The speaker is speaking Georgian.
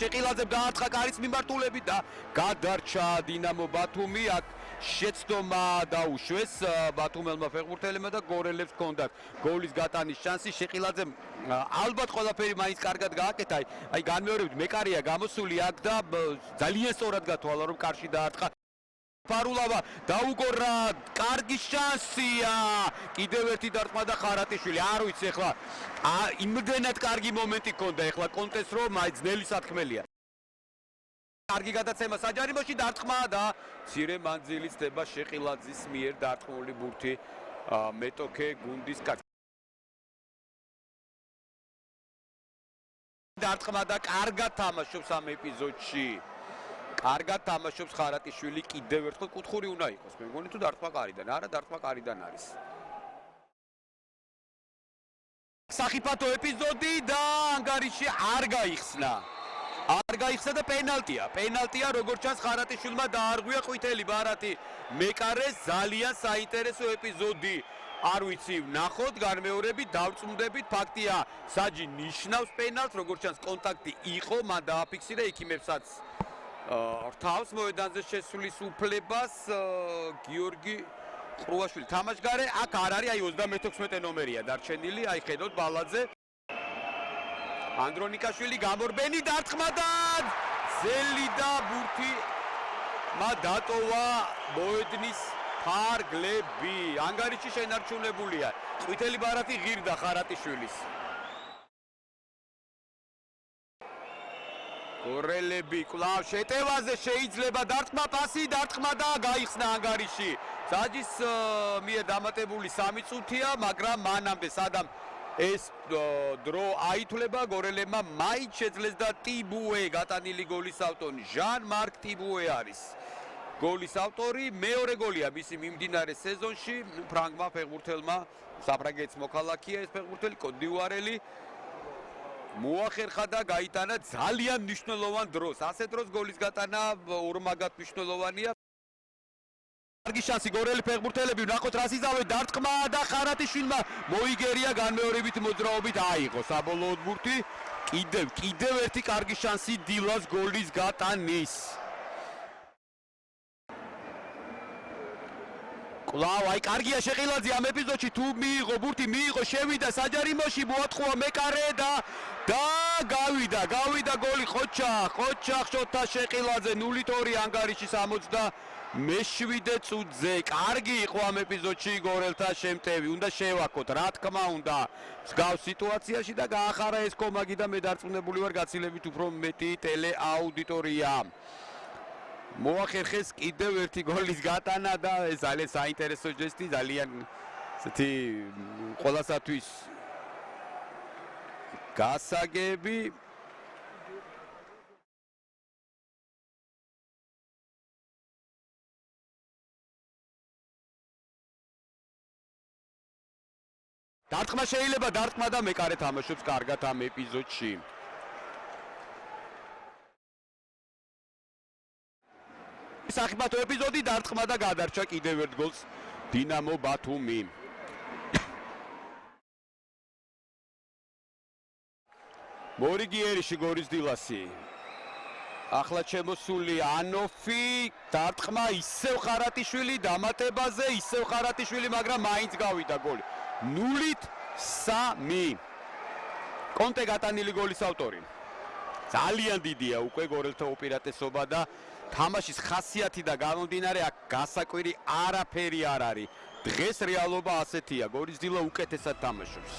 შეყილაძემ დაათხა კარის მიმართულებით და გადარჩა დინამო ბათუმი. აქ შეცდომა დაუშვეს ბათუმელმა ფეხბურთელებმა და გორელებს ჰქონდათ გოლის გატანის შანსი. შეყილაძემ ალბათ ყველაფერი მაინც კარგად გააკეთა. აი განმეორებით მეკარია გამოსული აქ და ძალიან სწორად გათვალა რომ კარში დაარტყა. ფარულავა დაუგორა, კარგი შანსია. კიდევ ერთი დარტყმა და ხარატიშვილი. არ ვიცი ეხლა იმდენად კარგი მომენტი ჰქონდა ეხლა კონტეს რომ აი ძნელი სათქმელია. კარგი გადაცემა საჯარიმოში დარტყმა და მცირე მანძილის ხდება შეყილაძის მიერ დარტყმული ბურთი მეტოქე გუნდის კაცს. დარტყმა და კარგად თამაშობს ამ ეპიზოდში. კარგად თამაშობს ხარატიშვილი კიდევ ერთხელ კუთხური უნდა იყოს. მე მგონი თუ დარტყმა კარიდან. არა, დარტყმა კარიდან არის. სახიფათო ეპიზოდი და ანგარიში არ გაიხსნა. არ გაიხსნა და პენალტია. პენალტია როგორც ჩანს ხარატიშვილმა დაარღვია ყვითელი ბარათი. მეკარეს ძალიან საინტერესო ეპიზოდი. არ ვიცი, ნახოთ განმეორებით, დავწუნდებით, ფაქტია, საჯი ნიშნავს პენალტს, როგორც ჩანს კონტაქტი იყო, მან დააფიქსირა ექიმებსაც თავს მოედანზე შესulis უფლებას გიორგი ყრუაშვილი თამაშგარე აქ არ არის, აი 36 ნომერია დარჩენილი, აი ხედავთ ბალაძე ანდრონიკაშვილი გამორბენი დარტყმა და ძელი და ბურთი დატოვა მოედნის ფარგლები. ანგარიში შენარჩუნებულია. ყვითელი ბარათი ღირდა ხარატიშვილის. გორელები კვლავ შეტევაზე შეიძლება დარტყმა, პასი დარტყმა და გაიხსნა ანგარიში. საჯის მიერ დამატებული 3 წუთია, მაგრამ მანამდე სადამ ეს დრო აითვლება გორელებმა მაინც შეძლეს და ტიბუე გატანილი გოლის ავტორი ჟან მარკ ტიბუე არის. გოლის ავტორი მეორე გოლია მისი მიმდინარე სეზონში ფრანგმა ფეხბურთელმა, საფრანგეთის მოქალაქეა ეს ფეხბურთელი კოდივარელი. მოახერხა და გაიტანა ძალიან მნიშვნელოვან დროს. ასე დროს გოლის გატანა ორმაგად მნიშვნელოვანია. კარგი შანსი გორელი ფეხბურთელები ვნახოთ რას იზავენ დარტყმა და ხარატიშვილმა მოიგერია განმეორებით მოძრაობით აიღო საბოლოოდ ბურთი. კიდევ ერთი კარგი შანსი დილას გოლის გატანის. კვლავ აი კარგია შეყილაძე ამ ეპიზოდში თუ მიიღო ბურთი მიიღო შევიდა საჯარიმოში მოატყუა მეკარე და გავიდა გოლი ხოჩა ხოთა შეყილაძე 0-2 ანგარიში 67 წუთზე. კარგი იყო ამ ეპიზოდში გორელთა შემტევი. უნდა შევაქოთ რა თქმა უნდა მსგავს სიტუაციაში და გაახარა ეს კომაგი და მე დარწმუნებული ვარ გაცილებით უფრო მეტი ტელეაუდიტორია. მოახერხეს კიდევ ერთი გოლის გატანა და ეს ძალიან საინტერესო ჟესტი, ძალიან ესეთი ყველასათვის გასაგები. დარტყმა შეიძლება დარტყმა და მეკარე თამაშობს კარგად ამ ეპიზოდში. სახიფათო ეპიზოდი დარტყმა და გადარჩა კიდევ ერთ გოლს დინამო ბათუმი. მორიგიერიში გორის დილასი. ახლა შემოსული ანოფი დარტყმა ისევ ხარატიშვილი დამატებაზე ისევ ხარატიშვილი მაგრამ მაინც გავიდა გოლი. 0-3. კონტე გატანილი გოლის ავტორი. ძალიან დიდია უკვე გორელთა უპირატესობა და თამაშის ხასიათი და გამომდინარე აქ გასაკვირი არაფერი არ არის. დღეს რეალობა ასეთია. გორის დილა უკეთესად თამაშობს.